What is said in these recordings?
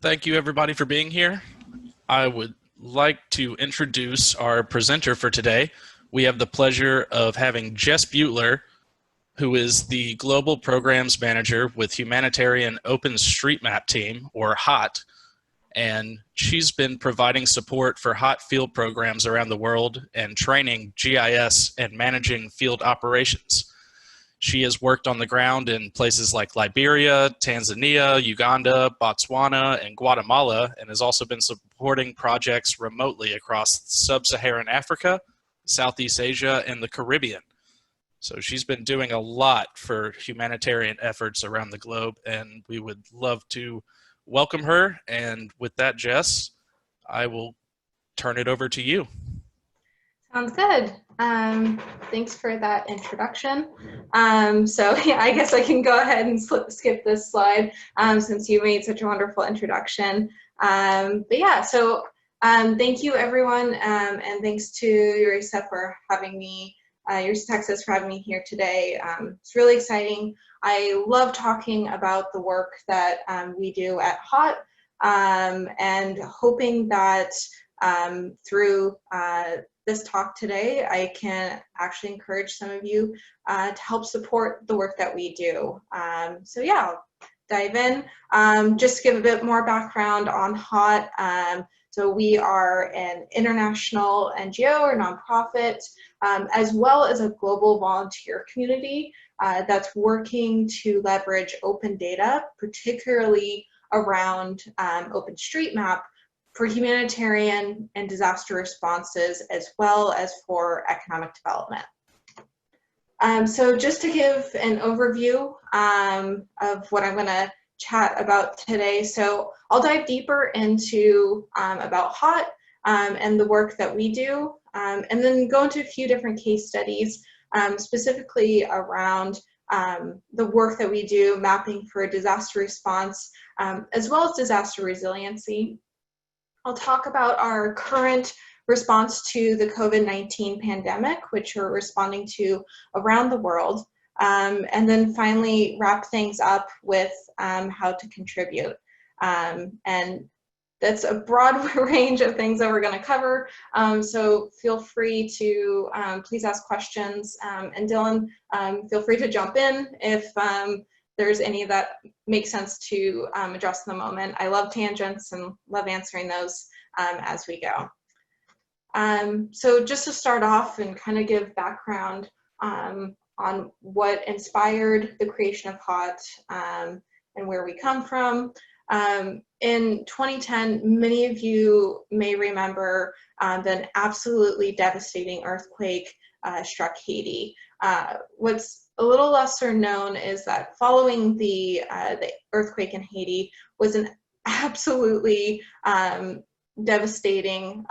Thank you everybody for being here. I would like to introduce our presenter for today. We have the pleasure of having Jess Beutler, who is the Global Programs Manager with Humanitarian OpenStreetMap Team, or HOT, and she's been providing support for HOT field programs around the world and training GIS and managing field operations. She has worked on the ground in places like Liberia, Tanzania, Uganda, Botswana, and Guatemala, and has also been supporting projects remotely across sub-Saharan Africa, Southeast Asia, and the Caribbean. So she's been doing a lot for humanitarian efforts around the globe, and we would love to welcome her. And with that, Jess, I will turn it over to you. Sounds good. Thanks for that introduction. Yeah, I guess I can go ahead and skip this slide since you made such a wonderful introduction. Thank you everyone, and thanks to URISA for having me, URISA Texas for having me here today. It's really exciting. I love talking about the work that we do at HOT, and hoping that through this talk today, I can actually encourage some of you to help support the work that we do. I'll dive in. Just to give a bit more background on HOT. So we are an international NGO or nonprofit, as well as a global volunteer community that's working to leverage open data, particularly around OpenStreetMap, for humanitarian and disaster responses, as well as for economic development. So just to give an overview of what I'm going to chat about today, so I'll dive deeper into about HOT and the work that we do, and then go into a few different case studies, specifically around the work that we do, mapping for disaster response, as well as disaster resiliency. I'll talk about our current response to the COVID-19 pandemic, which we're responding to around the world, and then finally wrap things up with how to contribute. And that's a broad range of things that we're going to cover, so feel free to please ask questions, and Dylan, feel free to jump in if there's any that make sense to address in the moment. I love tangents and love answering those as we go. So just to start off and kind of give background on what inspired the creation of HOT and where we come from. In 2010, many of you may remember that an absolutely devastating earthquake struck Haiti. What's a little lesser known is that following the earthquake in Haiti was an absolutely devastating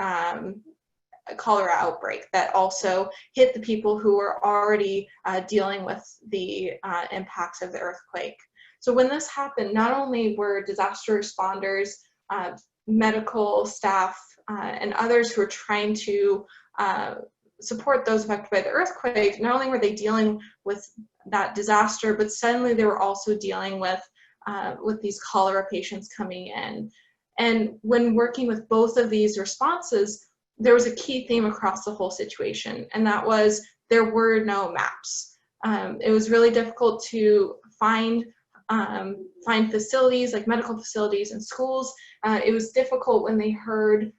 cholera outbreak that also hit the people who were already dealing with the impacts of the earthquake. So when this happened, not only were disaster responders, medical staff, and others who were trying to support those affected by the earthquake, not only were they dealing with that disaster, but suddenly they were also dealing with these cholera patients coming in. And when working with both of these responses, there was a key theme across the whole situation, and that was there were no maps. It was really difficult to find facilities like medical facilities and schools. It was difficult when they heard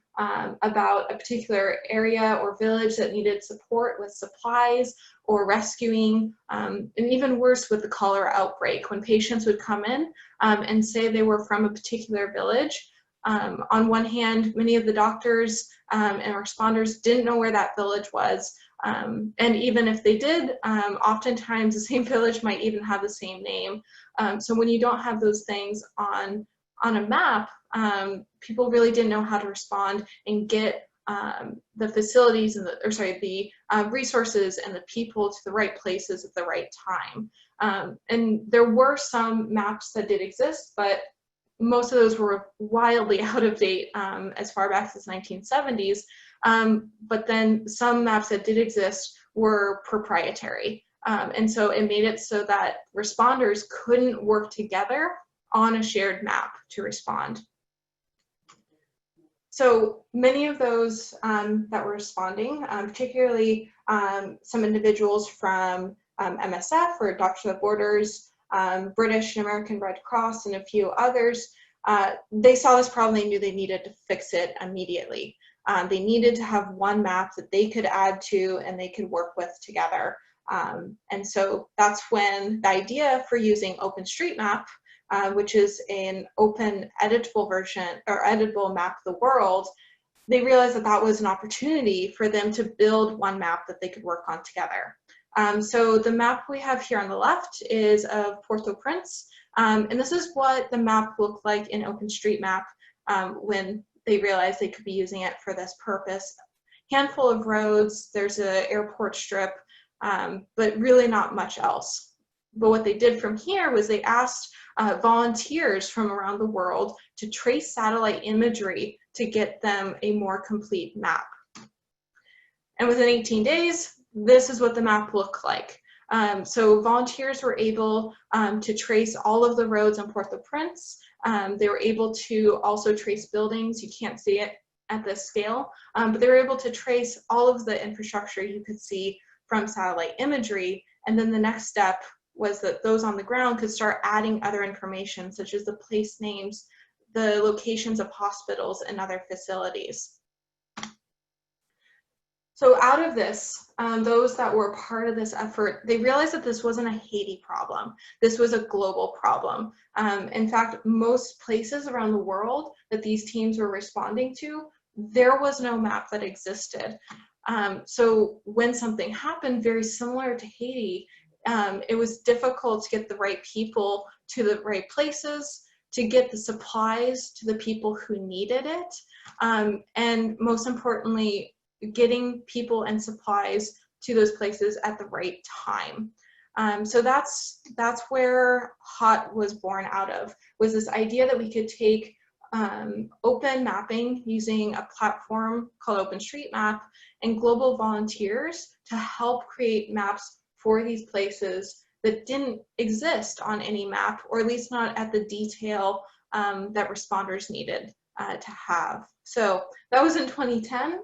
about a particular area or village that needed support with supplies or rescuing, and even worse with the cholera outbreak, when patients would come in and say they were from a particular village. On one hand, many of the doctors and responders didn't know where that village was, and even if they did, oftentimes the same village might even have the same name. So when you don't have those things on a map, people really didn't know how to respond and get the facilities and the resources and the people to the right places at the right time. And there were some maps that did exist, but most of those were wildly out of date as far back as the 1970s. But then some maps that did exist were proprietary. And so it made it so that responders couldn't work together on a shared map to respond. So many of those that were responding, particularly some individuals from MSF or Doctors Without Borders, British and American Red Cross, and a few others, they saw this problem. They knew they needed to fix it immediately. They needed to have one map that they could add to and they could work with together. And so that's when the idea for using OpenStreetMap, which is an open editable version or editable map of the world, they realized that that was an opportunity for them to build one map that they could work on together. So the map we have here on the left is of Port-au-Prince, and this is what the map looked like in OpenStreetMap when they realized they could be using it for this purpose. Handful of roads, there's an airport strip, but really not much else. But what they did from here was they asked volunteers from around the world to trace satellite imagery to get them a more complete map. And within 18 days, this is what the map looked like. So volunteers were able to trace all of the roads in Port-au-Prince. They were able to also trace buildings. You can't see it at this scale, but they were able to trace all of the infrastructure you could see from satellite imagery. And then the next step was that those on the ground could start adding other information, such as the place names, the locations of hospitals and other facilities. So out of this, those that were part of this effort, they realized that this wasn't a Haiti problem. This was a global problem. In fact, most places around the world that these teams were responding to, there was no map that existed. So when something happened very similar to Haiti, it was difficult to get the right people to the right places, to get the supplies to the people who needed it, and most importantly, getting people and supplies to those places at the right time. So that's where HOT was born out of, was this idea that we could take open mapping using a platform called OpenStreetMap and global volunteers to help create maps for these places that didn't exist on any map, or at least not at the detail that responders needed to have. So that was in 2010.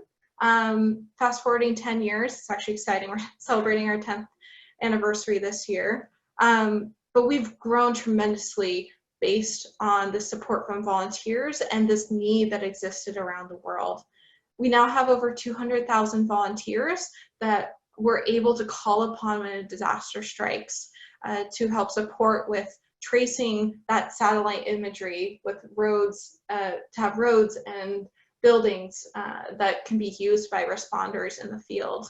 Fast forwarding 10 years, it's actually exciting. We're celebrating our 10th anniversary this year. But we've grown tremendously based on the support from volunteers and this need that existed around the world. We now have over 200,000 volunteers that we're able to call upon when a disaster strikes to help support with tracing that satellite imagery with roads, to have roads and buildings that can be used by responders in the field.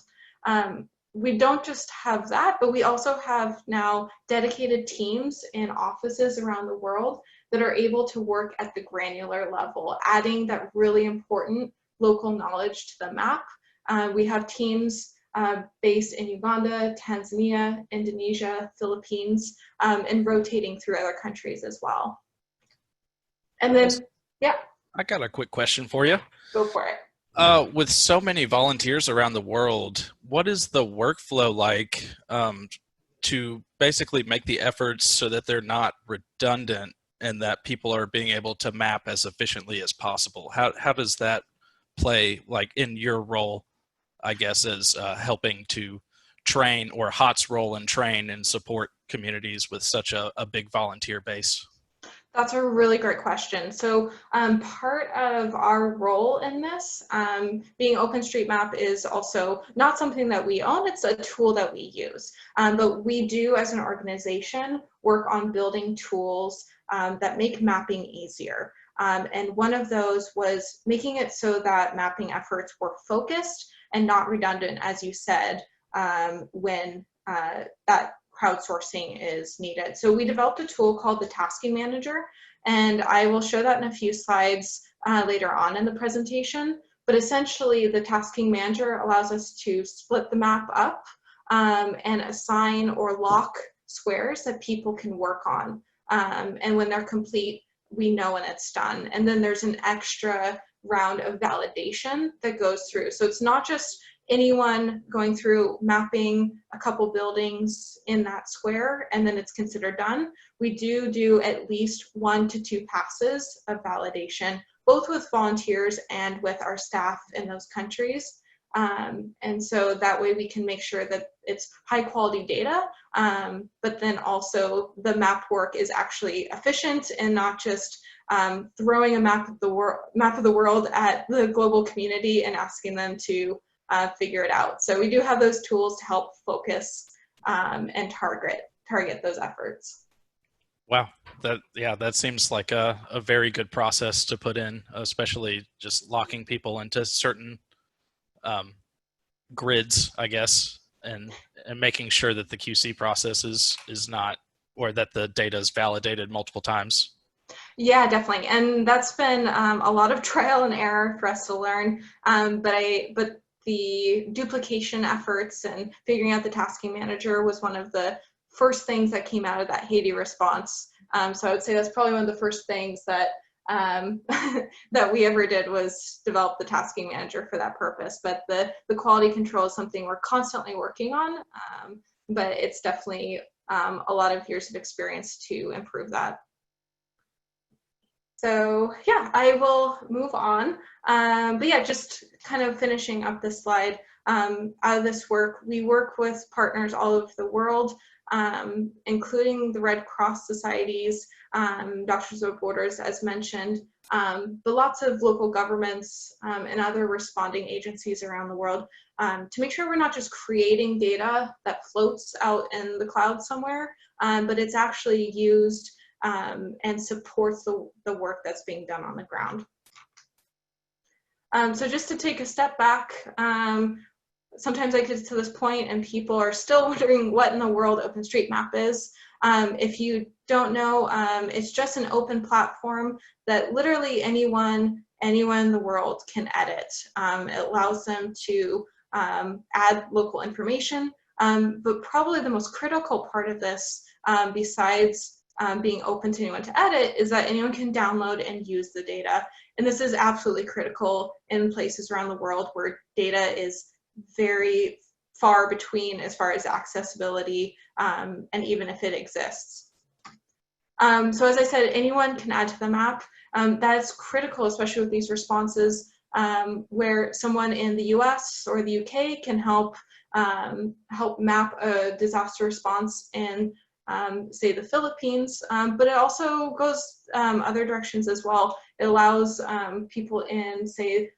We don't just have that, but we also have now dedicated teams in offices around the world that are able to work at the granular level, adding that really important local knowledge to the map. We have teams based in Uganda, Tanzania, Indonesia, Philippines, and rotating through other countries as well. And then, yeah. I got a quick question for you. Go for it. With so many volunteers around the world, what is the workflow like to basically make the efforts so that they're not redundant and that people are being able to map as efficiently as possible? How does that play, like, in your role, I guess, as helping to train, or HOT's role in train and support communities with such a big volunteer base? That's a really great question. So part of our role in this, being OpenStreetMap, is also not something that we own, it's a tool that we use. But we do, as an organization, work on building tools that make mapping easier. And one of those was making it so that mapping efforts were focused and not redundant, as you said, when that crowdsourcing is needed. So we developed a tool called the Tasking Manager, and I will show that in a few slides later on in the presentation. But essentially, the Tasking Manager allows us to split the map up and assign or lock squares that people can work on. And when they're complete, we know when it's done. And then there's an extra round of validation that goes through. So it's not just anyone going through mapping a couple buildings in that square and then it's considered done. We do at least 1 to 2 passes of validation both with volunteers and with our staff in those countries. And so that way we can make sure that it's high quality data, but then also the map work is actually efficient and not just throwing a map of the world at the global community and asking them to figure it out. So we do have those tools to help focus and target those efforts. Wow, that seems like a very good process to put in, especially just locking people into certain grids, I guess, and making sure that the QC process is not, or that the data is validated multiple times. Yeah, definitely, and that's been a lot of trial and error for us to learn. But the duplication efforts and figuring out the tasking manager was one of the first things that came out of that Haiti response. So I would say that's probably one of the first things that that we ever did was develop the tasking manager for that purpose. But the quality control is something we're constantly working on, but it's definitely a lot of years of experience to improve that. So yeah, I will move on. But yeah, just kind of finishing up this slide. Out of this work, we work with partners all over the world, including the Red Cross societies, Doctors Without Borders, as mentioned, but lots of local governments and other responding agencies around the world to make sure we're not just creating data that floats out in the cloud somewhere, but it's actually used and supports the work that's being done on the ground. So just to take a step back, sometimes I get to this point and people are still wondering what in the world OpenStreetMap is. If you don't know, it's just an open platform that literally anyone in the world can edit. It allows them to add local information, but probably the most critical part of this, besides being open to anyone to edit, is that anyone can download and use the data. And this is absolutely critical in places around the world where data is very far between as far as accessibility, and even if it exists. So as I said, anyone can add to the map. That is critical, especially with these responses, where someone in the US or the UK can help map a disaster response in say the Philippines, but it also goes other directions as well. It allows people in, say,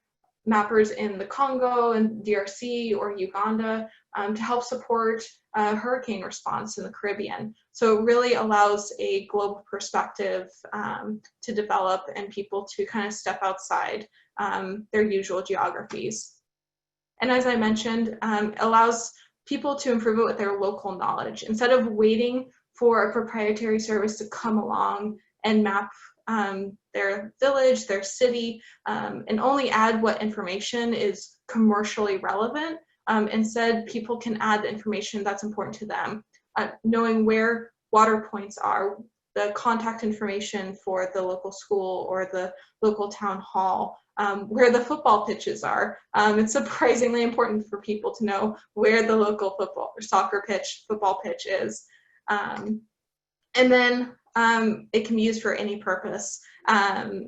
mappers in the Congo and DRC or Uganda to help support hurricane response in the Caribbean. So it really allows a global perspective to develop and people to kind of step outside their usual geographies. And as I mentioned, allows people to improve it with their local knowledge. Instead of waiting for a proprietary service to come along and map their village, their city, and only add what information is commercially relevant. Instead, people can add the information that's important to them, knowing where water points are, the contact information for the local school or the local town hall, where the football pitches are. It's surprisingly important for people to know where the local football or soccer pitch, football pitch is. And then it can be used for any purpose.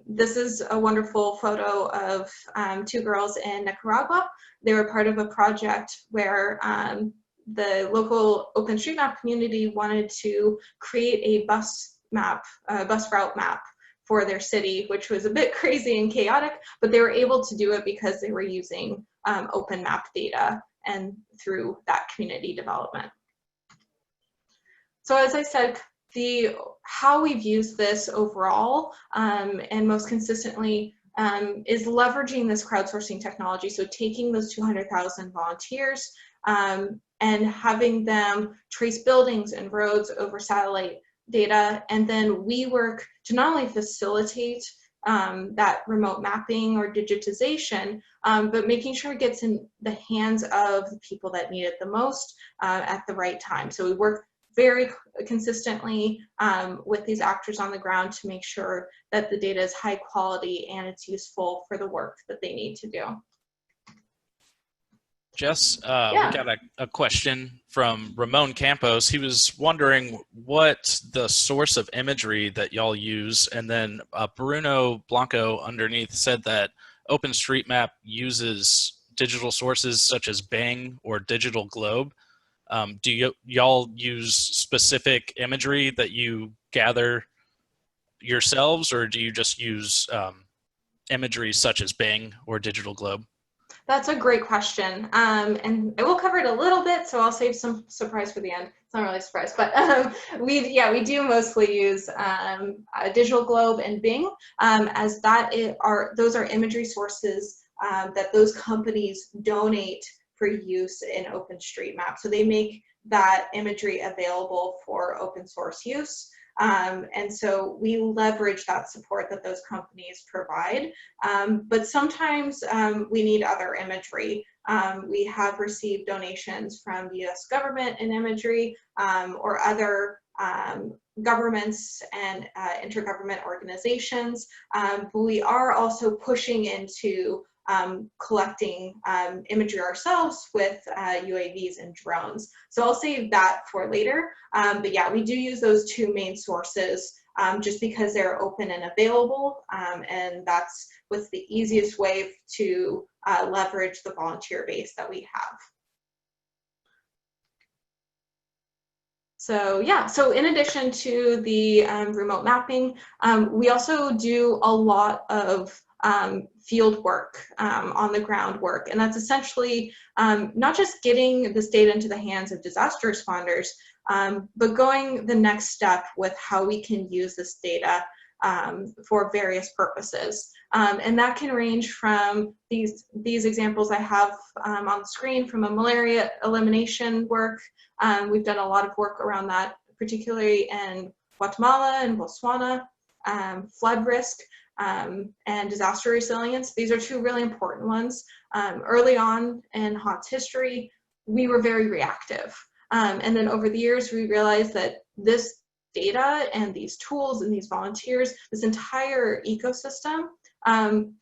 This is a wonderful photo of two girls in Nicaragua. They were part of a project where the local OpenStreetMap community wanted to create a bus route map for their city, which was a bit crazy and chaotic, but they were able to do it because they were using open map data and through that community development. So as I said, how we've used this overall and most consistently is leveraging this crowdsourcing technology. So taking those 200,000 volunteers and having them trace buildings and roads over satellite data, and then we work to not only facilitate that remote mapping or digitization, but making sure it gets in the hands of the people that need it the most at the right time. So we work very consistently with these actors on the ground to make sure that the data is high quality and it's useful for the work that they need to do. Jess, we Yeah. got a question from Ramon Campos. He was wondering what the source of imagery that y'all use, and then Bruno Blanco underneath said that OpenStreetMap uses digital sources such as Bing or Digital Globe. Do y'all use specific imagery that you gather yourselves, or do you just use imagery such as Bing or Digital Globe? That's a great question. And I will cover it a little bit, so I'll save some surprise for the end. It's not really a surprise, but we do mostly use Digital Globe and Bing, as those are imagery sources that those companies donate for use in OpenStreetMap. So they make that imagery available for open source use. And so we leverage that support that those companies provide. But sometimes we need other imagery. We have received donations from the US government in imagery or other governments and intergovernment organizations. But we are also pushing into collecting imagery ourselves with UAVs and drones. So I'll save that for later. But yeah, we do use those two main sources just because they're open and available, and that's what's the easiest way to leverage the volunteer base that we have. So yeah, so in addition to the remote mapping, we also do a lot of field work, on the ground work, and that's essentially not just getting this data into the hands of disaster responders, but going the next step with how we can use this data for various purposes. And that can range from these examples I have on the screen from a malaria elimination work. We've done a lot of work around that, particularly in Guatemala and Botswana, flood risk, and disaster resilience. These are two really important ones. Early on in HOTS history, we were very reactive. And then over the years, we realized that this data and these tools and these volunteers, this entire ecosystem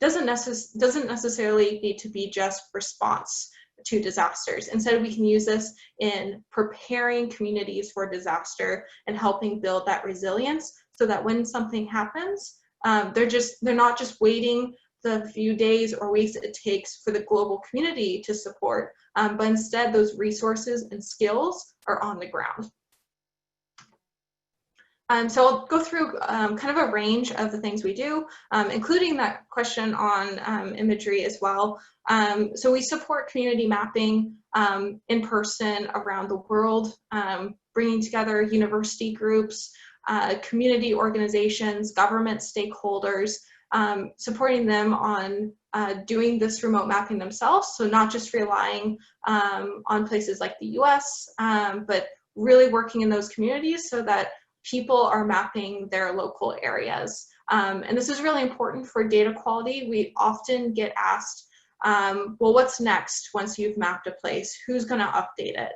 doesn't necessarily need to be just response to disasters. Instead, we can use this in preparing communities for disaster and helping build that resilience so that when something happens, they're not just waiting the few days or weeks it takes for the global community to support, but instead those resources and skills are on the ground. So I'll go through kind of a range of the things we do, including that question on imagery as well. So we support community mapping in person around the world, bringing together university groups, community organizations, government stakeholders, supporting them on doing this remote mapping themselves. So not just relying on places like the US, but really working in those communities so that people are mapping their local areas. And this is really important for data quality. We often get asked, well, what's next once you've mapped a place? Who's gonna update it?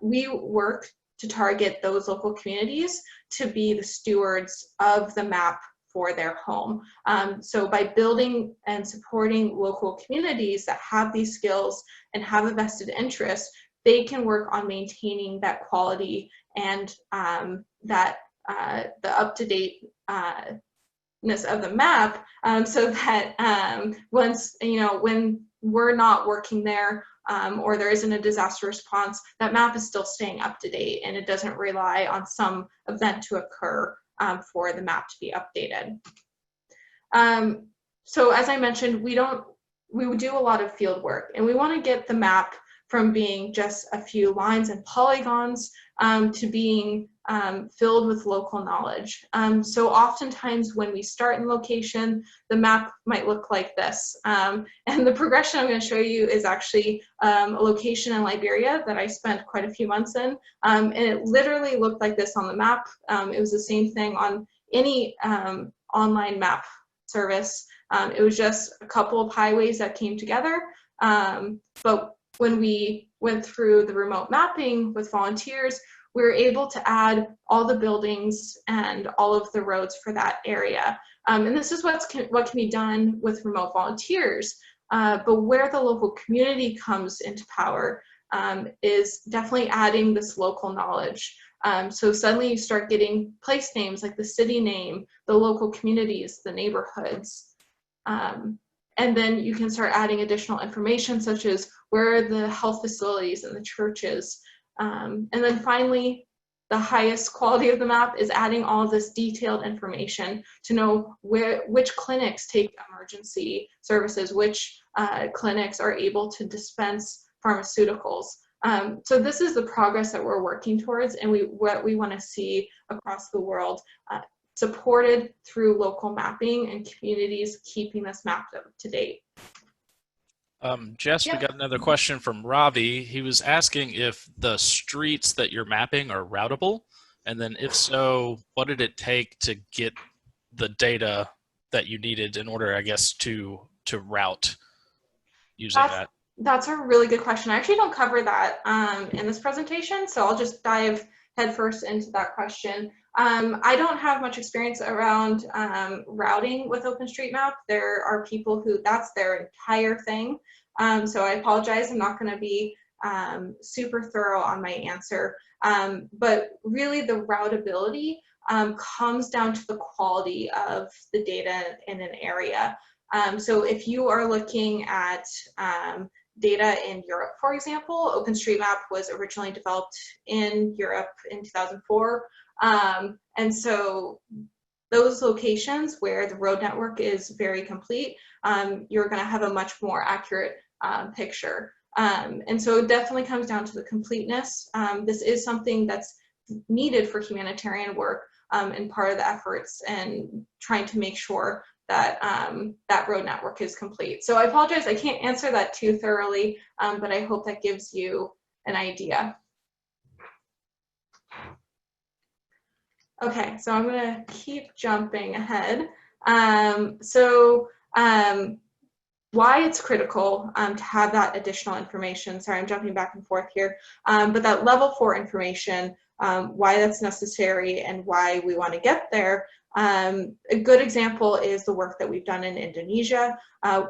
We work to target those local communities to be the stewards of the map for their home. So by building and supporting local communities that have these skills and have a vested interest, they can work on maintaining that quality and the up-to-date ness of the map, so that once, when we're not working there or there isn't a disaster response, that map is still staying up to date and it doesn't rely on some event to occur for the map to be updated. So as I mentioned, we do a lot of field work, and we want to get the map from being just a few lines and polygons to being filled with local knowledge. So oftentimes when we start in location, the map might look like this. And the progression I'm going to show you is actually a location in Liberia that I spent quite a few months in. And it literally looked like this on the map. It was the same thing on any online map service. It was just a couple of highways that came together. But when we went through the remote mapping with volunteers, we were able to add all the buildings and all of the roads for that area. And this is what can be done with remote volunteers. But where the local community comes into power is definitely adding this local knowledge. So suddenly you start getting place names like the city name, the local communities, the neighborhoods. And then you can start adding additional information such as where are the health facilities and the churches. And then finally, the highest quality of the map is adding all of this detailed information to know which clinics take emergency services, which clinics are able to dispense pharmaceuticals. So this is the progress that we're working towards, and what we want to see across the world, supported through local mapping and communities keeping this mapped up to date. Jess, Yep. we got another question from Ravi. He was asking if the streets that you're mapping are routable, and then if so, what did it take to get the data that you needed in order, I guess, to route using that? That's a really good question. I actually don't cover that in this presentation, so I'll just dive headfirst into that question. I don't have much experience around routing with OpenStreetMap. There are people who that's their entire thing. So I apologize, I'm not going to be super thorough on my answer. But really the routability comes down to the quality of the data in an area. So if you are looking at data in Europe, for example, OpenStreetMap was originally developed in Europe in 2004. And so those locations where the road network is very complete, you're going to have a much more accurate picture. And so it definitely comes down to the completeness. This is something that's needed for humanitarian work and part of the efforts and trying to make sure that that road network is complete. So I apologize, I can't answer that too thoroughly, but I hope that gives you an idea. Okay, so I'm gonna keep jumping ahead. Why it's critical to have that additional information. Sorry, I'm jumping back and forth here, but that level 4 information, why that's necessary and why we want to get there. A good example is the work that we've done in Indonesia,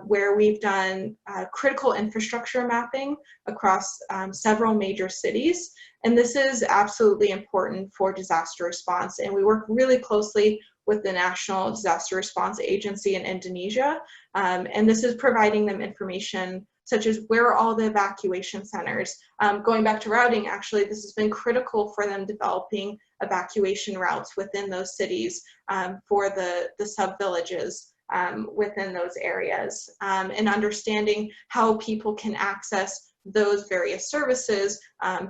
where we've done critical infrastructure mapping across several major cities. And this is absolutely important for disaster response. And we work really closely with the National Disaster Response Agency in Indonesia. And this is providing them information such as where are all the evacuation centers. Going back to routing, actually, this has been critical for them developing evacuation routes within those cities for the sub-villages within those areas, and understanding how people can access those various services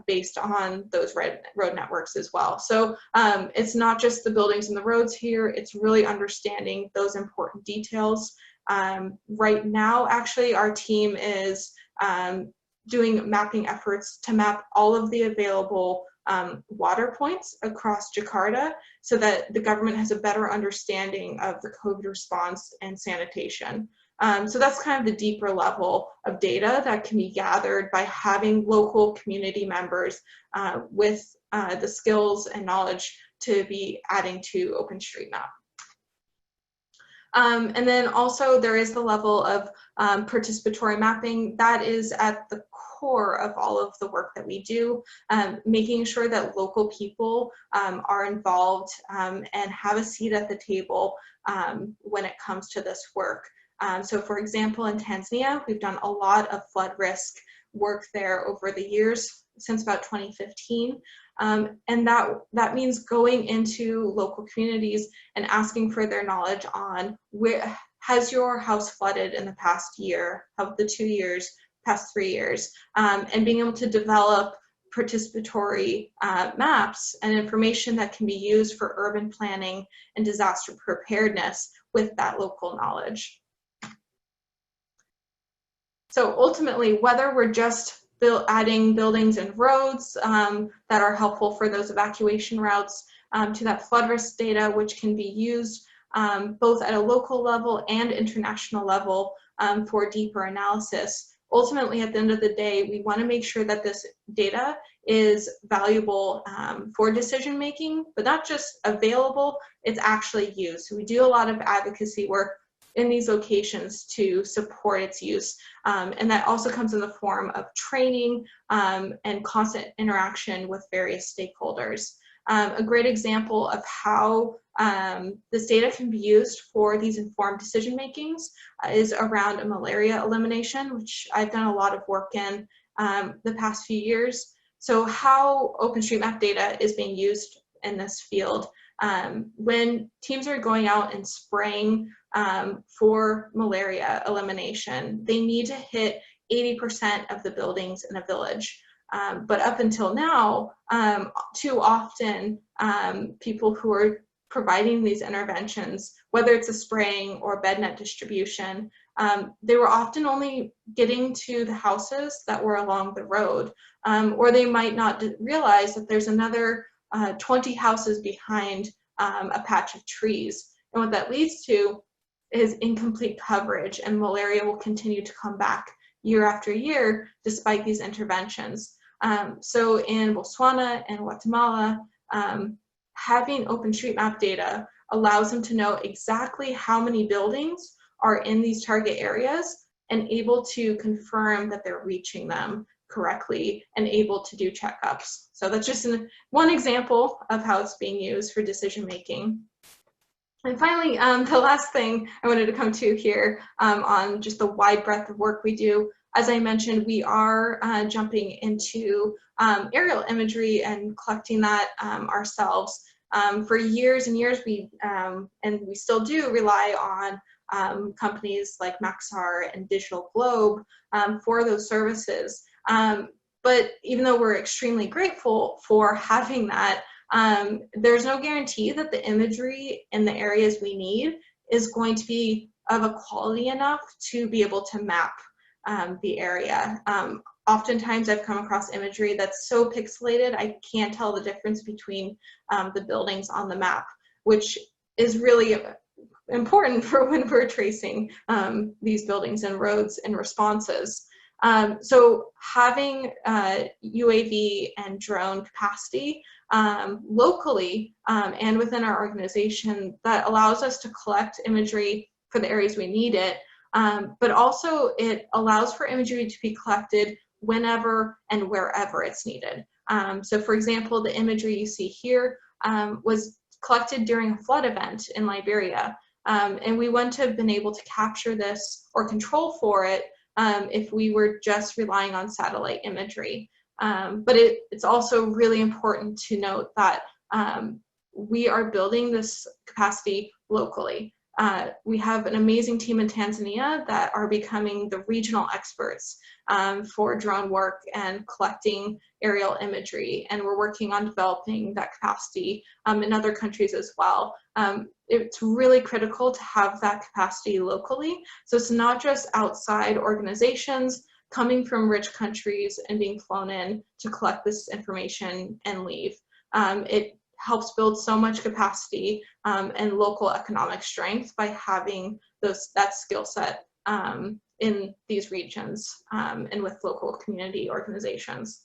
based on those road networks as well. So it's not just the buildings and the roads here, it's really understanding those important details. Right now, actually, our team is doing mapping efforts to map all of the available water points across Jakarta so that the government has a better understanding of the COVID response and sanitation. So that's kind of the deeper level of data that can be gathered by having local community members with the skills and knowledge to be adding to OpenStreetMap. And then also there is the level of participatory mapping that is at the core of all of the work that we do, making sure that local people are involved and have a seat at the table when it comes to this work. So for example, in Tanzania, we've done a lot of flood risk work there over the years since about 2015. And that means going into local communities and asking for their knowledge on where has your house flooded in the past year, of the 2 years, past 3 years, and being able to develop participatory maps and information that can be used for urban planning and disaster preparedness with that local knowledge. So ultimately, whether we're just adding buildings and roads that are helpful for those evacuation routes, to that flood risk data, which can be used both at a local level and international level for deeper analysis. Ultimately, at the end of the day, we want to make sure that this data is valuable for decision making, but not just available, it's actually used. So we do a lot of advocacy work in these locations to support its use. And that also comes in the form of training and constant interaction with various stakeholders. A great example of how this data can be used for these informed decision makings is around a malaria elimination, which I've done a lot of work in the past few years. So how OpenStreetMap data is being used in this field. When teams are going out and spraying for malaria elimination, they need to hit 80% of the buildings in a village. But up until now, too often, people who are providing these interventions, whether it's a spraying or bed net distribution, they were often only getting to the houses that were along the road, or they might not realize that there's another 20 houses behind a patch of trees. And what that leads to is incomplete coverage, and malaria will continue to come back year after year despite these interventions. So in Botswana and Guatemala, having OpenStreetMap data allows them to know exactly how many buildings are in these target areas and able to confirm that they're reaching them correctly and able to do checkups. So that's just one example of how it's being used for decision making. And finally, the last thing I wanted to come to here on just the wide breadth of work we do. As I mentioned, we are jumping into aerial imagery and collecting that ourselves. For years and years, and we still do rely on companies like Maxar and Digital Globe for those services. But even though we're extremely grateful for having that, there's no guarantee that the imagery in the areas we need is going to be of a quality enough to be able to map the area. Oftentimes I've come across imagery that's so pixelated I can't tell the difference between the buildings on the map, which is really important for when we're tracing these buildings and roads and responses. So having UAV and drone capacity locally and within our organization, that allows us to collect imagery for the areas we need it, but also it allows for imagery to be collected whenever and wherever it's needed. So for example, the imagery you see here was collected during a flood event in Liberia. And we wouldn't have been able to capture this or control for it if we were just relying on satellite imagery. But it's also really important to note that we are building this capacity locally. We have an amazing team in Tanzania that are becoming the regional experts for drone work and collecting aerial imagery, and we're working on developing that capacity in other countries as well. It's really critical to have that capacity locally, so it's not just outside organizations coming from rich countries and being flown in to collect this information and leave. It helps build so much capacity and local economic strength by having that skill set in these regions and with local community organizations.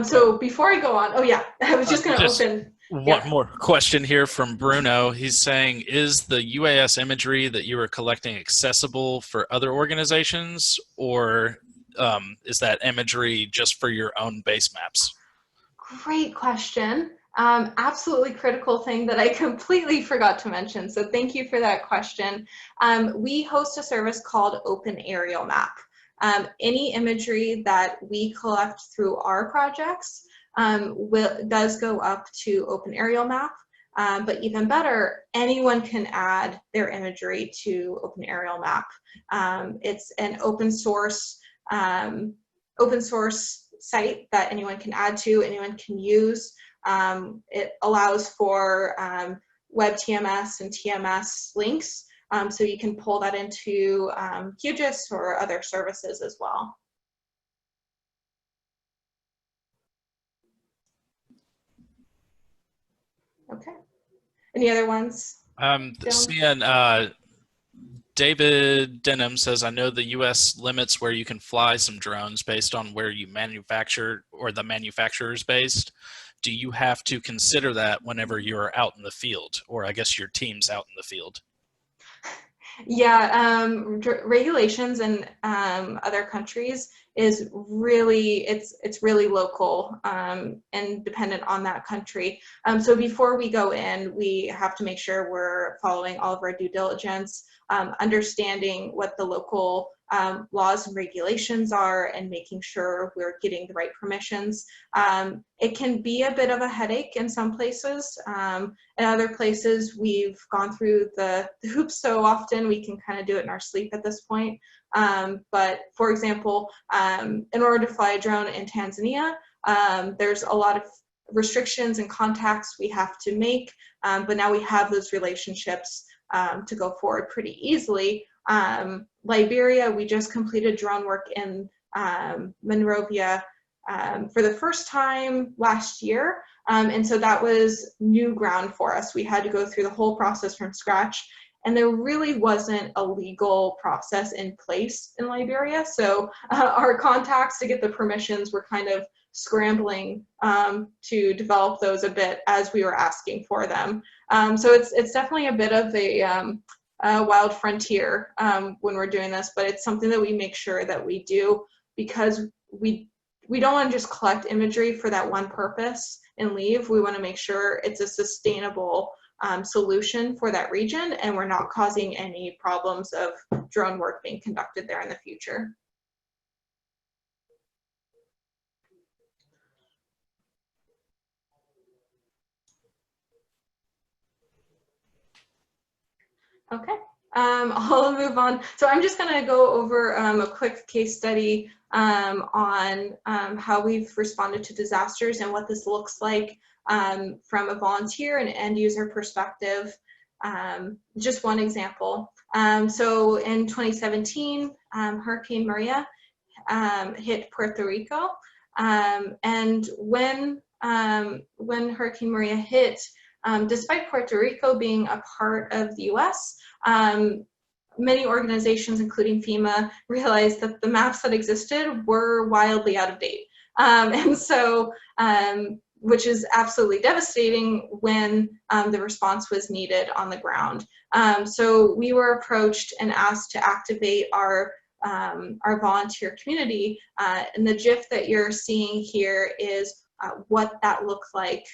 So before I go on, oh yeah, I was just going to open. One more question here from Bruno. He's saying, is the UAS imagery that you are collecting accessible for other organizations, or is that imagery just for your own base maps? Great question. Absolutely critical thing that I completely forgot to mention. So thank you for that question. We host a service called Open Aerial Map. Any imagery that we collect through our projects does go up to Open Aerial Map. But even better, anyone can add their imagery to Open Aerial Map. It's an open source site that anyone can add to, anyone can use. It allows for web TMS and TMS links, so you can pull that into QGIS or other services as well. Okay. Any other ones? David Denham says, I know the U.S. limits where you can fly some drones based on where you manufacture or the manufacturer is based. Do you have to consider that whenever you're out in the field, or I guess your team's out in the field? Yeah, regulations in other countries is really, it's really local and dependent on that country. So before we go in, we have to make sure we're following all of our due diligence, understanding what the local laws and regulations are, and making sure we're getting the right permissions. It can be a bit of a headache in some places. In other places, we've gone through the hoops so often we can kind of do it in our sleep at this point. But for example, in order to fly a drone in Tanzania, there's a lot of restrictions and contacts we have to make, but now we have those relationships to go forward pretty easily. Liberia, we just completed drone work in Monrovia for the first time last year. And so that was new ground for us. We had to go through the whole process from scratch, and there really wasn't a legal process in place in Liberia. So our contacts to get the permissions were kind of scrambling to develop those a bit as we were asking for them. So it's definitely a bit of a wild frontier when we're doing this, but it's something that we make sure that we do, because we don't want to just collect imagery for that one purpose and leave. We want to make sure it's a sustainable solution for that region, and we're not causing any problems of drone work being conducted there in the future. Okay, I'll move on. So I'm just going to go over a quick case study on how we've responded to disasters and what this looks like from a volunteer and end user perspective. Just one example. So in 2017, Hurricane Maria hit Puerto Rico, and when Hurricane Maria hit, despite Puerto Rico being a part of the US, many organizations, including FEMA, realized that the maps that existed were wildly out of date. And so, which is absolutely devastating when the response was needed on the ground. So we were approached and asked to activate our volunteer community. And the GIF that you're seeing here is what that looked like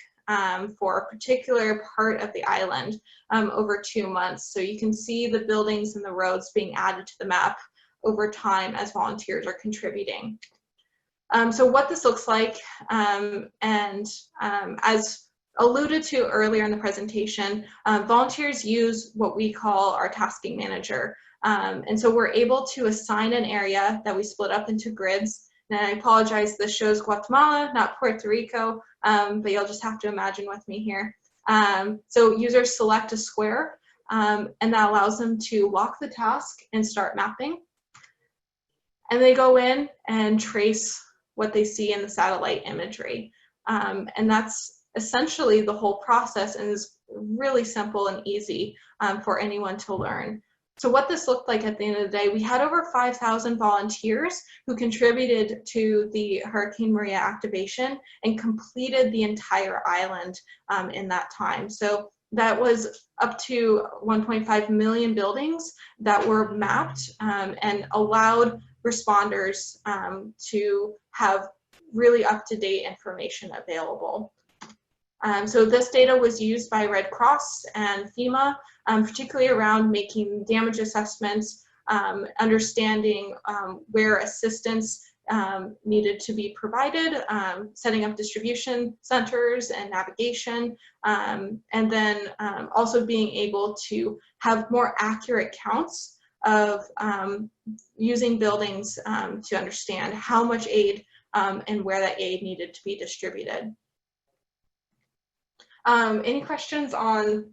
for a particular part of the island over 2 months. So you can see the buildings and the roads being added to the map over time as volunteers are contributing. So what this looks like, and as alluded to earlier in the presentation, volunteers use what we call our tasking manager. And so we're able to assign an area that we split up into grids. And I apologize, this shows Guatemala, not Puerto Rico, but you'll just have to imagine with me here. So users select a square, and that allows them to lock the task and start mapping. And they go in and trace what they see in the satellite imagery. And that's essentially the whole process, and is really simple and easy for anyone to learn. So what this looked like at the end of the day, we had over 5,000 volunteers who contributed to the Hurricane Maria activation and completed the entire island in that time. So that was up to 1.5 million buildings that were mapped and allowed responders to have really up-to-date information available. So this data was used by Red Cross and FEMA, particularly around making damage assessments, understanding where assistance needed to be provided, setting up distribution centers and navigation, and then also being able to have more accurate counts of using buildings to understand how much aid and where that aid needed to be distributed. Any questions on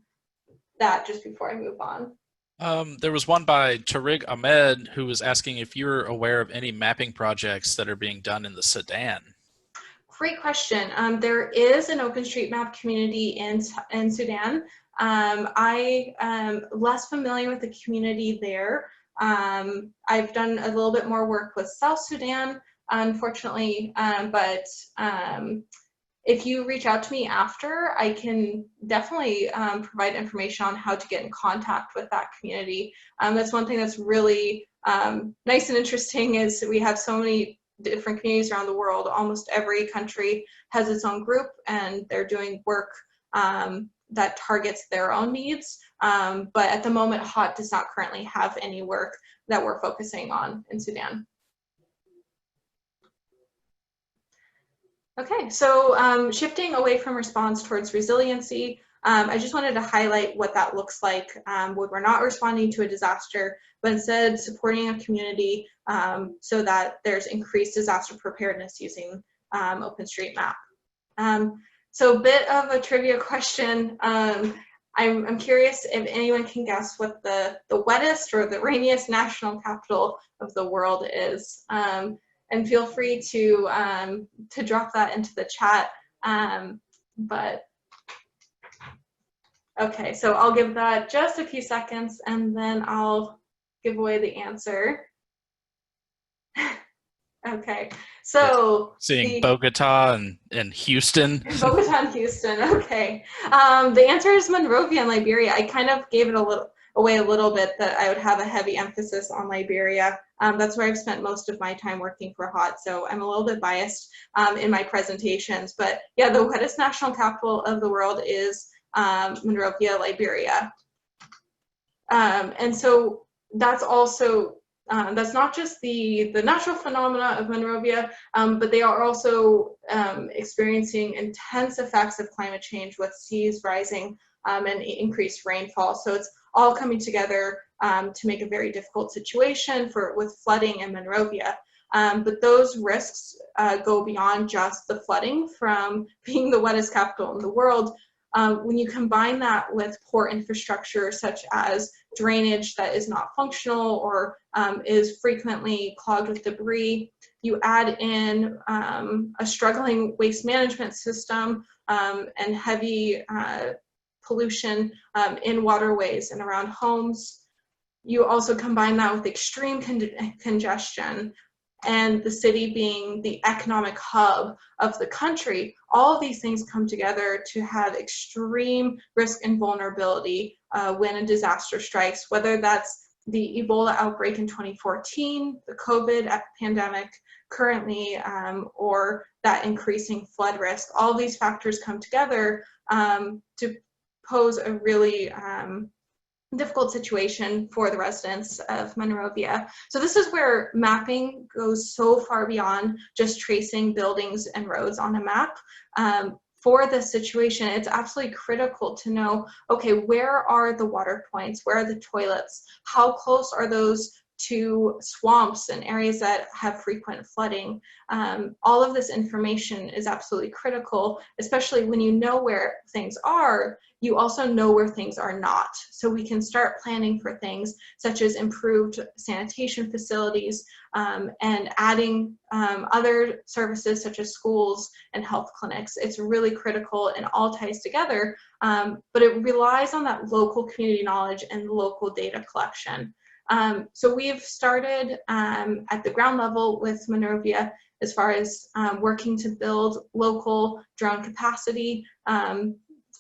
that just before I move on? There was one by Tariq Ahmed who was asking if you're aware of any mapping projects that are being done in the Sudan. Great question. There is an OpenStreetMap community in Sudan. I am less familiar with the community there. I've done a little bit more work with South Sudan, unfortunately, but if you reach out to me after, I can definitely provide information on how to get in contact with that community. That's one thing that's really nice and interesting, is we have so many different communities around the world. Almost every country has its own group, and they're doing work that targets their own needs. But at the moment, HOT does not currently have any work that we're focusing on in Sudan. Okay, so shifting away from response towards resiliency, I just wanted to highlight what that looks like when we're not responding to a disaster, but instead supporting a community so that there's increased disaster preparedness using OpenStreetMap. So a bit of a trivia question. I'm curious if anyone can guess what the wettest or the rainiest national capital of the world is. And feel free to drop that into the chat. But okay, so I'll give that just a few seconds, and then I'll give away the answer. Okay, so seeing Bogota and Houston. Bogota and Houston. Okay, the answer is Monrovia in Liberia. I kind of gave it away a little bit that I would have a heavy emphasis on Liberia. That's where I've spent most of my time working for HOT, so I'm a little bit biased in my presentations. But yeah, the wettest national capital of the world is Monrovia, Liberia. And so that's also, that's not just the natural phenomena of Monrovia, but they are also experiencing intense effects of climate change with seas rising and increased rainfall. So it's all coming together to make a very difficult situation with flooding in Monrovia. But those risks go beyond just the flooding from being the wettest capital in the world. When you combine that with poor infrastructure such as drainage that is not functional or is frequently clogged with debris, you add in a struggling waste management system and heavy pollution in waterways and around homes. You also combine that with extreme congestion, and the city being the economic hub of the country. All of these things come together to have extreme risk and vulnerability when a disaster strikes, whether that's the Ebola outbreak in 2014, the COVID pandemic currently, or that increasing flood risk. All of these factors come together to pose a really difficult situation for the residents of Monrovia. So this is where mapping goes so far beyond just tracing buildings and roads on a map. For this situation, it's absolutely critical to know, okay, where are the water points? Where are the toilets? How close are those to swamps and areas that have frequent flooding? All of this information is absolutely critical, especially when you know where things are. You also know where things are not. So we can start planning for things such as improved sanitation facilities and adding other services such as schools and health clinics. It's really critical and all ties together, but it relies on that local community knowledge and local data collection. So we've started at the ground level with Monrovia as far as working to build local drone capacity.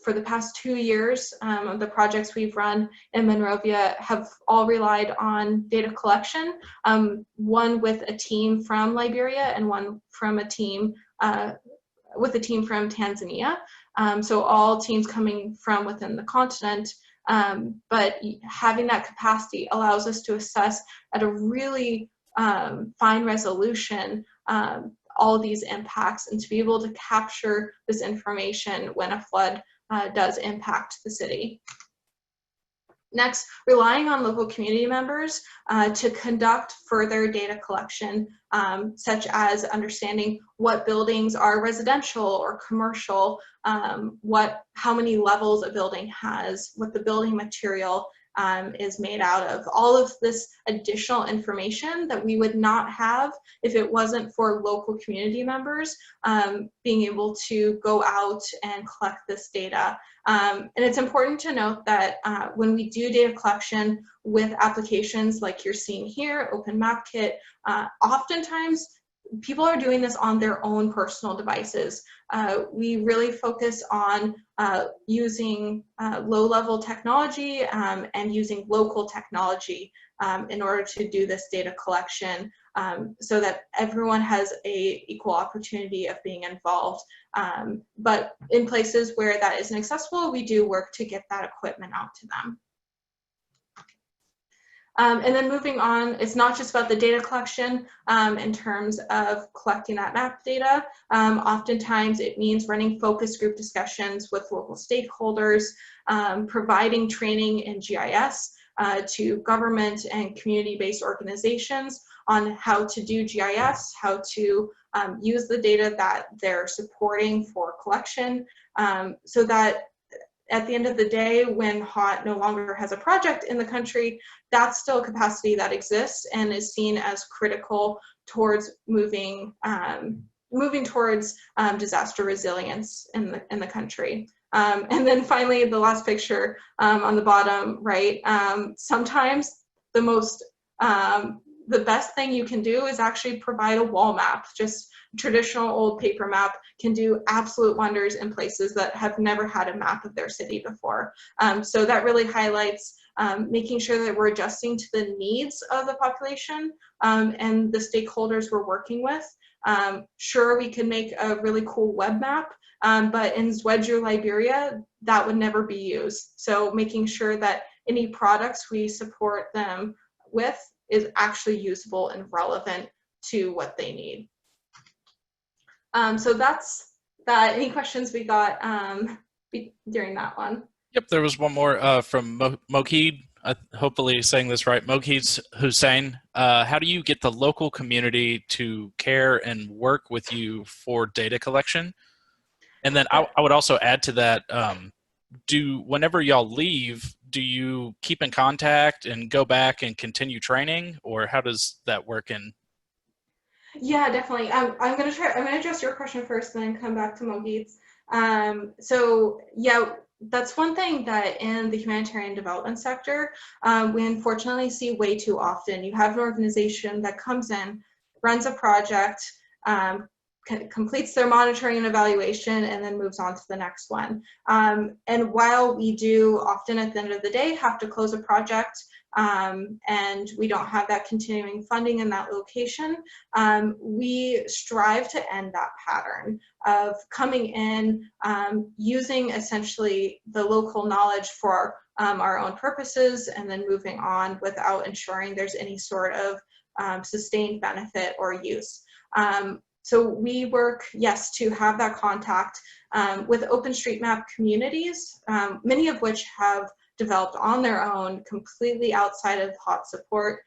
For the past 2 years, the projects we've run in Monrovia have all relied on data collection, one with a team from Liberia and one from a team with a team from Tanzania. So all teams coming from within the continent. But having that capacity allows us to assess at a really fine resolution all these impacts and to be able to capture this information when a flood does impact the city. Next, relying on local community members to conduct further data collection, such as understanding what buildings are residential or commercial, how many levels a building has, what the building material is made out of. All of this additional information that we would not have if it wasn't for local community members being able to go out and collect this data. And it's important to note that when we do data collection with applications like you're seeing here, OpenMapKit, oftentimes people are doing this on their own personal devices. We really focus on using low-level technology and using local technology in order to do this data collection, so that everyone has an equal opportunity of being involved. But in places where that isn't accessible, we do work to get that equipment out to them. And then moving on, it's not just about the data collection in terms of collecting that map data. Oftentimes it means running focus group discussions with local stakeholders, providing training in GIS to government and community-based organizations on how to do GIS, how to use the data that they're supporting for collection, so that at the end of the day, when HOT no longer has a project in the country, that's still capacity that exists and is seen as critical towards moving towards disaster resilience in the country. And then finally, the last picture on the bottom right, sometimes the best thing you can do is actually provide a wall map. Just traditional old paper map can do absolute wonders in places that have never had a map of their city before. So that really highlights making sure that we're adjusting to the needs of the population and the stakeholders we're working with. Sure, we can make a really cool web map, but in Zwedger, Liberia, that would never be used. So making sure that any products we support them with is actually usable and relevant to what they need. So that's that. Any questions we got during that one? Yep, there was one more from Mokid, hopefully saying this right, Mokid Hussein. How do you get the local community to care and work with you for data collection? And then I would also add to that, whenever y'all leave, do you keep in contact and go back and continue training, or how does that work in? Yeah, definitely. I'm gonna address your question first and then come back to Mohit's. So yeah, that's one thing that in the humanitarian development sector, we unfortunately see way too often. You have an organization that comes in, runs a project, completes their monitoring and evaluation, and then moves on to the next one. And while we do often at the end of the day have to close a project, and we don't have that continuing funding in that location, we strive to end that pattern of coming in, using essentially the local knowledge for our own purposes, and then moving on without ensuring there's any sort of sustained benefit or use. So we work, yes, to have that contact with OpenStreetMap communities, many of which have developed on their own, completely outside of HOT support.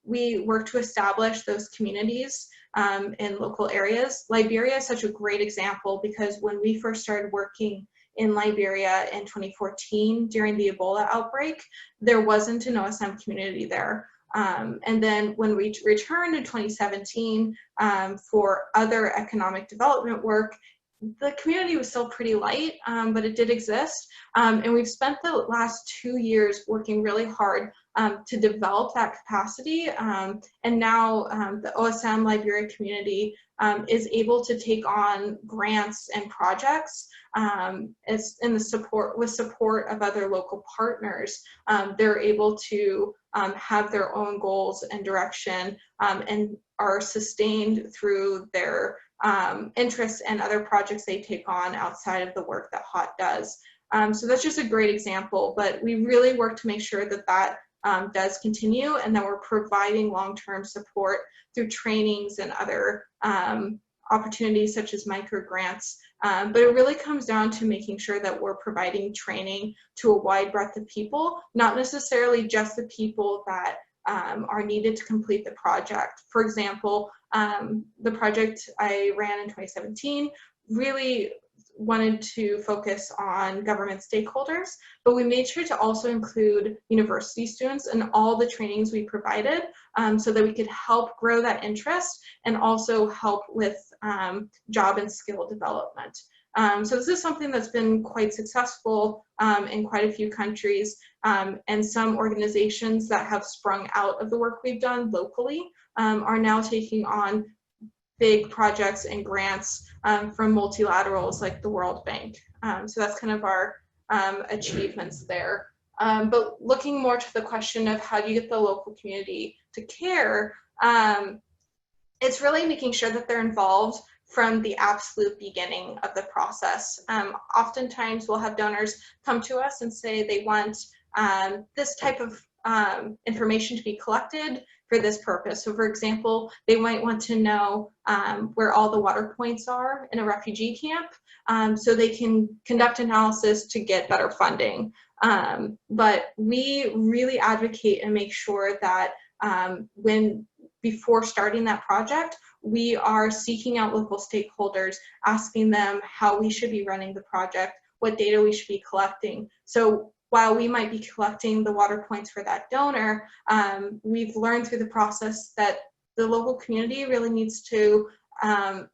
We work to establish those communities in local areas. Liberia is such a great example because when we first started working in Liberia in 2014 during the Ebola outbreak, there wasn't an OSM community there. And then when we returned in 2017 for other economic development work, the community was still pretty light, but it did exist. And we've spent the last 2 years working really hard to develop that capacity. And now the OSM Liberia community is able to take on grants and projects with support of other local partners. They're able to have their own goals and direction and are sustained through their interests and other projects they take on outside of the work that HOT does. So that's just a great example, but we really work to make sure that that does continue and that we're providing long-term support through trainings and other opportunities such as micro grants. But it really comes down to making sure that we're providing training to a wide breadth of people, not necessarily just the people that are needed to complete the project. For example, the project I ran in 2017 really wanted to focus on government stakeholders, but we made sure to also include university students in all the trainings we provided so that we could help grow that interest and also help with job and skill development. So this is something that's been quite successful in quite a few countries, and some organizations that have sprung out of the work we've done locally are now taking on big projects and grants from multilaterals like the World Bank. So that's kind of our achievements there. But looking more to the question of how do you get the local community to care, it's really making sure that they're involved from the absolute beginning of the process. Oftentimes we'll have donors come to us and say they want this type of information to be collected for this purpose. So for example, they might want to know where all the water points are in a refugee camp so they can conduct analysis to get better funding. But we really advocate and make sure that before starting that project, we are seeking out local stakeholders, asking them how we should be running the project, what data we should be collecting. So while we might be collecting the water points for that donor, we've learned through the process that the local community really needs to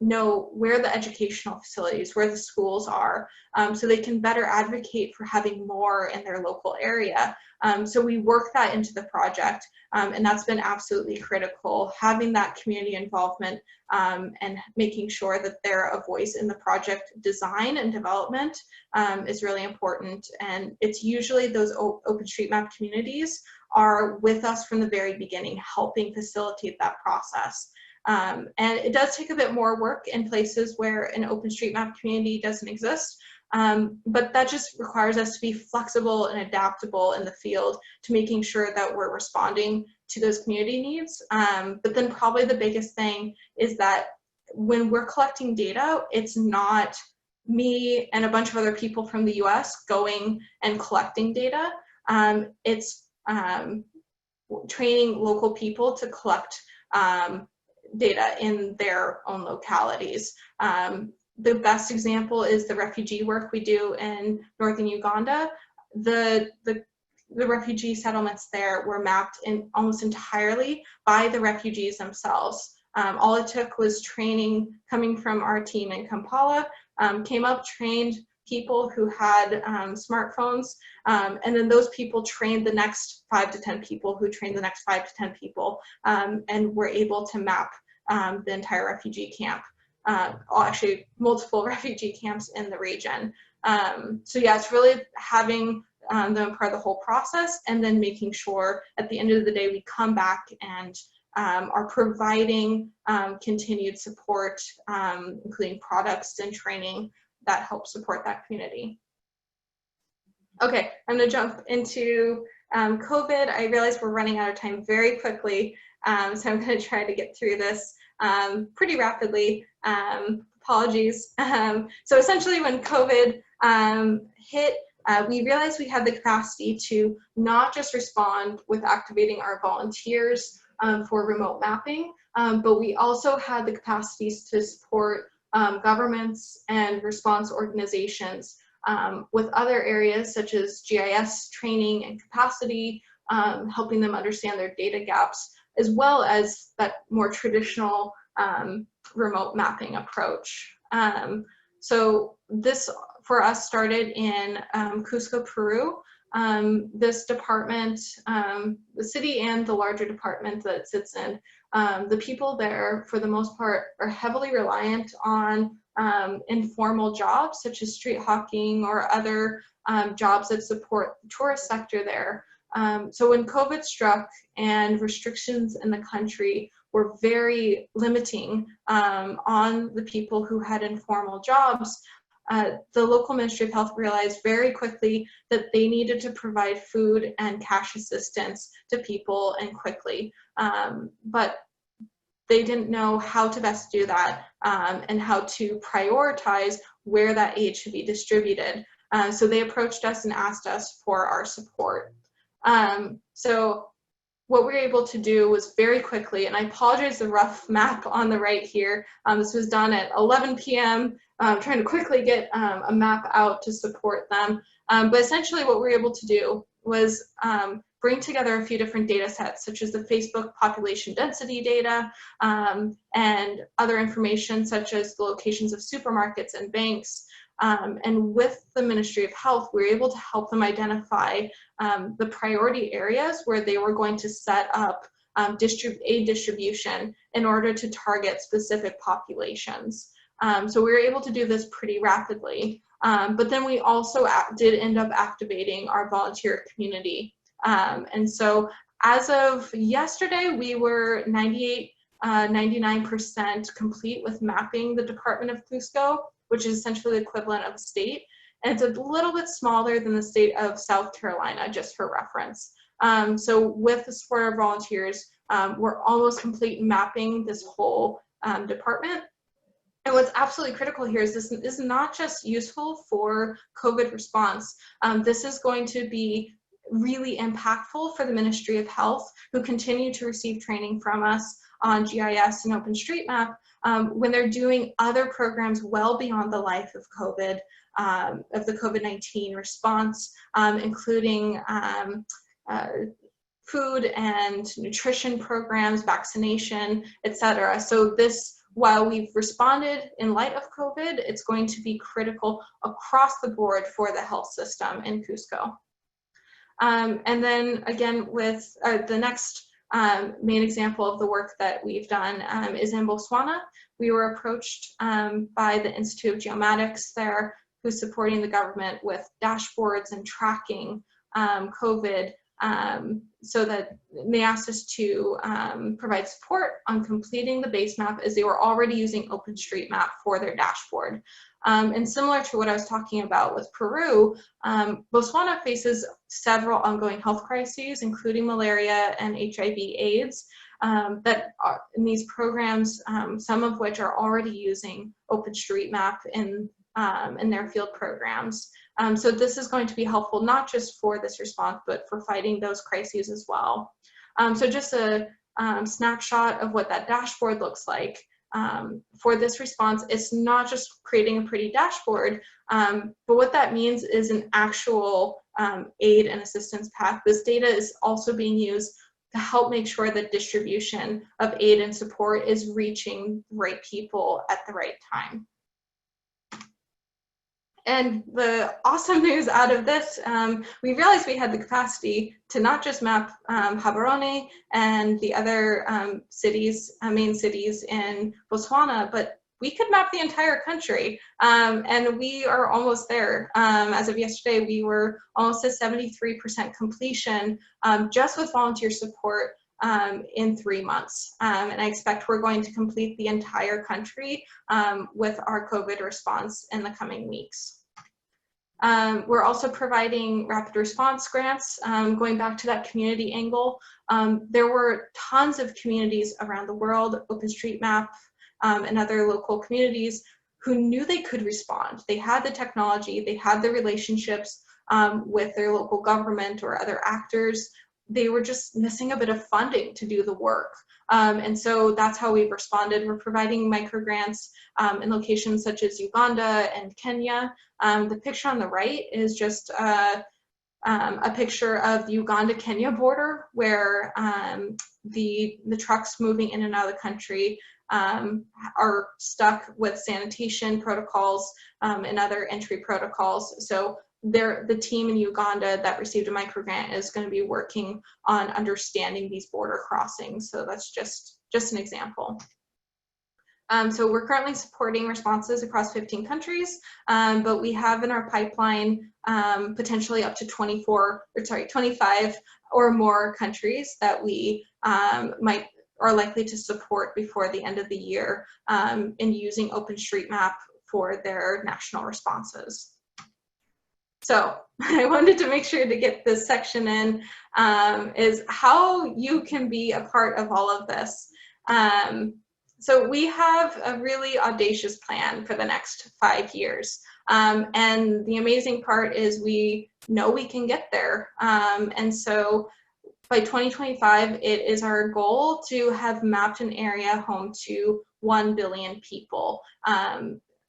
know where the educational facilities, where the schools are, so they can better advocate for having more in their local area. So we work that into the project, and that's been absolutely critical, having that community involvement and making sure that they're a voice in the project design and development is really important. And it's usually those OpenStreetMap communities are with us from the very beginning, helping facilitate that process. And it does take a bit more work in places where an OpenStreetMap community doesn't exist, but that just requires us to be flexible and adaptable in the field to making sure that we're responding to those community needs. But then probably the biggest thing is that when we're collecting data, it's not me and a bunch of other people from the US going and collecting data. It's training local people to collect data in their own localities. The best example is the refugee work we do in northern Uganda. The refugee settlements there were mapped in almost entirely by the refugees themselves. All it took was training coming from our team in Kampala, came up, trained people who had smartphones, and then those people trained the next 5 to 10 people who trained the next 5 to 10 people, and were able to map the entire refugee camp, actually multiple refugee camps in the region. So yeah, it's really having them part of the whole process, and then making sure at the end of the day we come back and are providing continued support, including products and training that help support that community. Okay, I'm gonna jump into COVID. I realize we're running out of time very quickly, so I'm gonna try to get through this pretty rapidly. Apologies. So essentially when COVID hit, we realized we had the capacity to not just respond with activating our volunteers for remote mapping, but we also had the capacities to support governments and response organizations with other areas such as GIS training and capacity, helping them understand their data gaps, as well as that more traditional remote mapping approach. So this for us started in Cusco, Peru. This department, the city and the larger department that it sits in, the people there, for the most part, are heavily reliant on informal jobs such as street hawking or other jobs that support the tourist sector there. So when COVID struck and restrictions in the country were very limiting on the people who had informal jobs, the local Ministry of Health realized very quickly that they needed to provide food and cash assistance to people, and quickly. But they didn't know how to best do that and how to prioritize where that aid should be distributed. So they approached us and asked us for our support. So what we were able to do was very quickly, and I apologize the rough map on the right here, this was done at 11 p.m., trying to quickly get a map out to support them. But essentially what we were able to do was bring together a few different data sets, such as the Facebook population density data and other information such as the locations of supermarkets and banks. And with the Ministry of Health, we were able to help them identify the priority areas where they were going to set up aid distribution in order to target specific populations. So we were able to do this pretty rapidly. But then we also did end up activating our volunteer community. And so as of yesterday, we were 99% complete with mapping the Department of Cusco, which is essentially the equivalent of a state. And it's a little bit smaller than the state of South Carolina, just for reference. So with the support of our volunteers, we're almost complete mapping this whole department. And what's absolutely critical here is this is not just useful for COVID response. This is going to be really impactful for the Ministry of Health, who continue to receive training from us on GIS and OpenStreetMap when they're doing other programs well beyond the life of COVID, of the COVID-19 response, including food and nutrition programs, vaccination, etc. So this, while we've responded in light of COVID, it's going to be critical across the board for the health system in Cusco. And then again, with the next main example of the work that we've done is in Botswana. We were approached by the Institute of Geomatics there, who's supporting the government with dashboards and tracking COVID, so that they asked us to provide support on completing the base map, as they were already using OpenStreetMap for their dashboard. And similar to what I was talking about with Peru, Botswana faces several ongoing health crises, including malaria and HIV/AIDS, that are in these programs, some of which are already using OpenStreetMap in their field programs. So this is going to be helpful not just for this response, but for fighting those crises as well. So just a snapshot of what that dashboard looks like. For this response, it's not just creating a pretty dashboard, but what that means is an actual aid and assistance path. This data is also being used to help make sure that distribution of aid and support is reaching the right people at the right time. And the awesome news out of this, we realized we had the capacity to not just map Gaborone and the other cities, main cities in Botswana, but we could map the entire country. And we are almost there. As of yesterday, we were almost at 73% completion just with volunteer support in 3 months. And I expect we're going to complete the entire country with our COVID response in the coming weeks. We're also providing rapid response grants. Going back to that community angle, there were tons of communities around the world, OpenStreetMap and other local communities, who knew they could respond. They had the technology, they had the relationships with their local government or other actors. They were just missing a bit of funding to do the work. And so that's how we've responded. We're providing microgrants in locations such as Uganda and Kenya. The picture on the right is just a picture of the Uganda-Kenya border, where the trucks moving in and out of the country are stuck with sanitation protocols and other entry protocols. So the team in Uganda that received a microgrant is going to be working on understanding these border crossings. So that's just an example. So we're currently supporting responses across 15 countries, but we have in our pipeline potentially up to 25 or more countries that we are likely to support before the end of the year in using OpenStreetMap for their national responses. So I wanted to make sure to get this section in, is how you can be a part of all of this. So we have a really audacious plan for the next 5 years. And the amazing part is we know we can get there. And so by 2025, it is our goal to have mapped an area home to 1 billion people.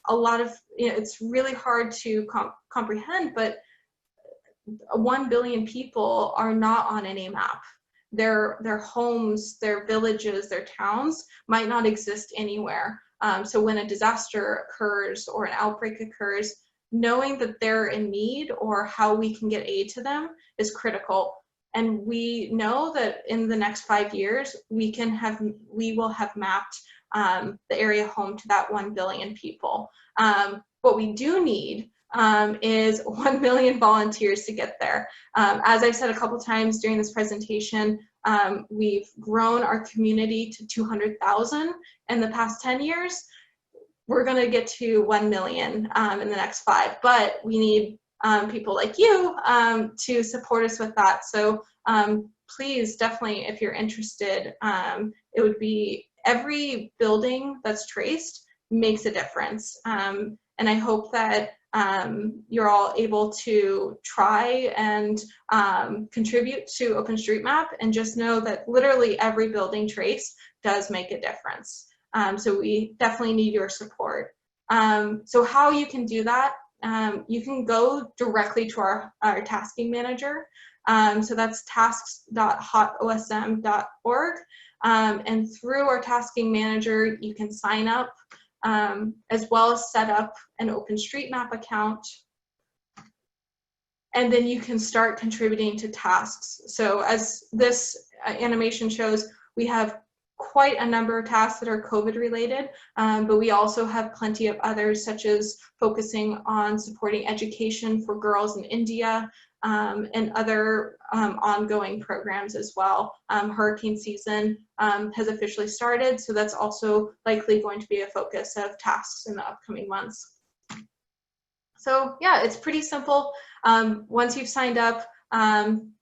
A lot of, it's really hard to comprehend, but 1 billion people are not on any map. Their homes, their villages, their towns might not exist anywhere. So when a disaster occurs or an outbreak occurs, knowing that they're in need or how we can get aid to them is critical. And we know that in the next 5 years, we will have mapped the area home to that 1 billion people. What we do need is 1 million volunteers to get there. As I've said a couple times during this presentation, we've grown our community to 200,000 in the past 10 years. We're going to get to 1 million in the next 5, but we need people like you to support us with that. So please, definitely, if you're interested, it would be every building that's traced makes a difference. And I hope that you're all able to try and contribute to OpenStreetMap, and just know that literally every building traced does make a difference. So we definitely need your support. So how you can do that, you can go directly to our tasking manager. So that's tasks.hotosm.org. And through our tasking manager, you can sign up, as well as set up an OpenStreetMap account. And then you can start contributing to tasks. So as this animation shows, we have quite a number of tasks that are COVID related, but we also have plenty of others, such as focusing on supporting education for girls in India, and other ongoing programs as well. Hurricane season has officially started, so that's also likely going to be a focus of tasks in the upcoming months. So yeah, it's pretty simple. Once you've signed up,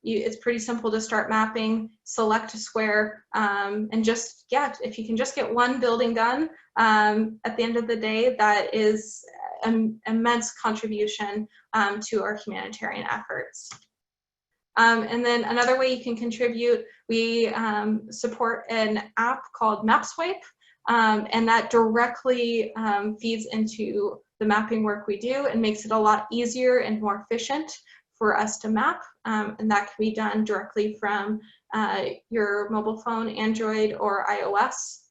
it's pretty simple to start mapping, select a square, and just, yeah, if you can just get one building done at the end of the day, that is an immense contribution to our humanitarian efforts. And then another way you can contribute, we support an app called MapSwipe, and that directly feeds into the mapping work we do and makes it a lot easier and more efficient for us to map, and that can be done directly from your mobile phone, Android or iOS.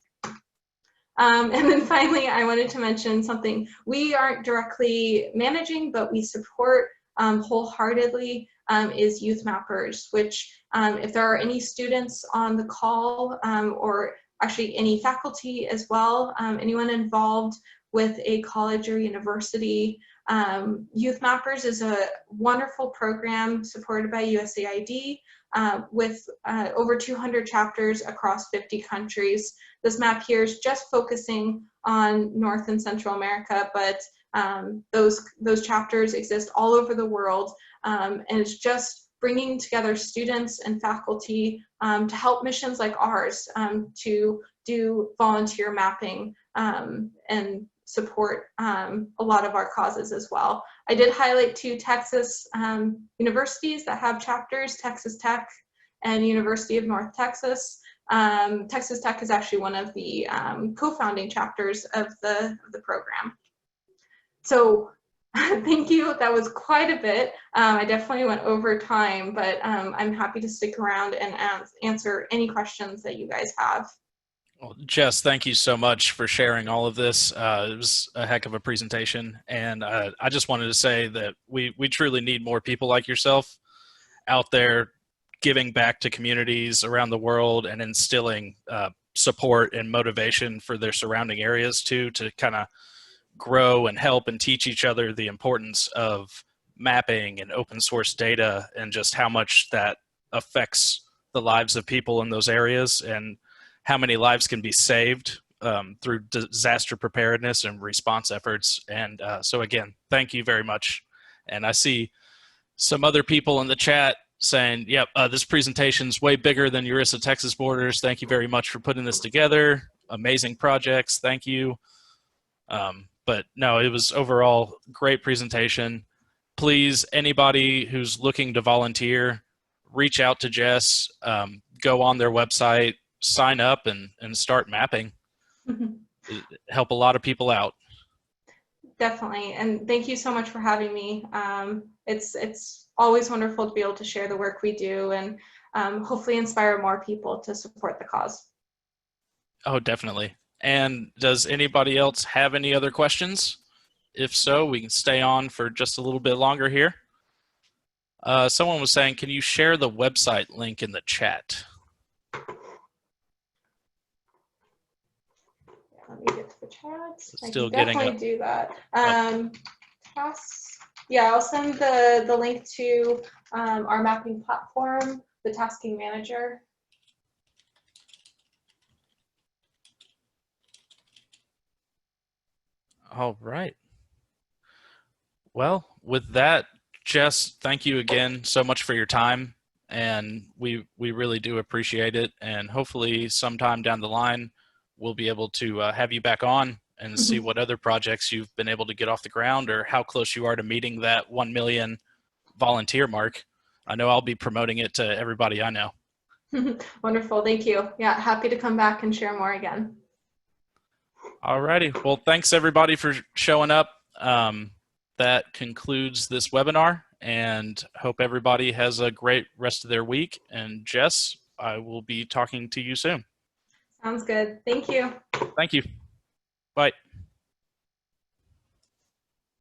And then finally, I wanted to mention something we aren't directly managing, but we support wholeheartedly, is YouthMappers, which if there are any students on the call, or actually any faculty as well, anyone involved with a college or university, YouthMappers is a wonderful program supported by USAID with over 200 chapters across 50 countries. This map here is just focusing on North and Central America, but those chapters exist all over the world, and it's just bringing together students and faculty to help missions like ours to do volunteer mapping and support a lot of our causes as well. I did highlight 2 Texas universities that have chapters, Texas Tech and University of North Texas. Texas Tech is actually one of the co-founding chapters of the program. So thank you, that was quite a bit. I definitely went over time, but I'm happy to stick around and answer any questions that you guys have. Well, Jess, thank you so much for sharing all of this. It was a heck of a presentation, and I just wanted to say that we truly need more people like yourself out there giving back to communities around the world and instilling support and motivation for their surrounding areas too, to kind of grow and help and teach each other the importance of mapping and open source data and just how much that affects the lives of people in those areas and how many lives can be saved through disaster preparedness and response efforts. And so again, thank you very much. And I see some other people in the chat saying, yep, this presentation's way bigger than Urissa, Texas borders. Thank you very much for putting this together. Amazing projects, thank you. But no, it was overall great presentation. Please, anybody who's looking to volunteer, reach out to Jess, go on their website, sign up and start mapping. Help a lot of people out. Definitely, and thank you so much for having me. It's always wonderful to be able to share the work we do and hopefully inspire more people to support the cause. Oh, definitely. And does anybody else have any other questions? If so, we can stay on for just a little bit longer here. Someone was saying, can you share the website link in the chat? Let me get to the chat. Still I can definitely do that. Tasks. Yeah, I'll send the link to our mapping platform, the tasking manager. All right. Well, with that, Jess, thank you again so much for your time, and we really do appreciate it. And hopefully, sometime down the line, we'll be able to have you back on and see what other projects you've been able to get off the ground, or how close you are to meeting that 1 million volunteer mark. I know I'll be promoting it to everybody I know. Wonderful, thank you. Yeah, happy to come back and share more again. All righty. Well, thanks everybody for showing up. That concludes this webinar, and hope everybody has a great rest of their week. And Jess, I will be talking to you soon. Sounds good. Thank you. Thank you. Bye.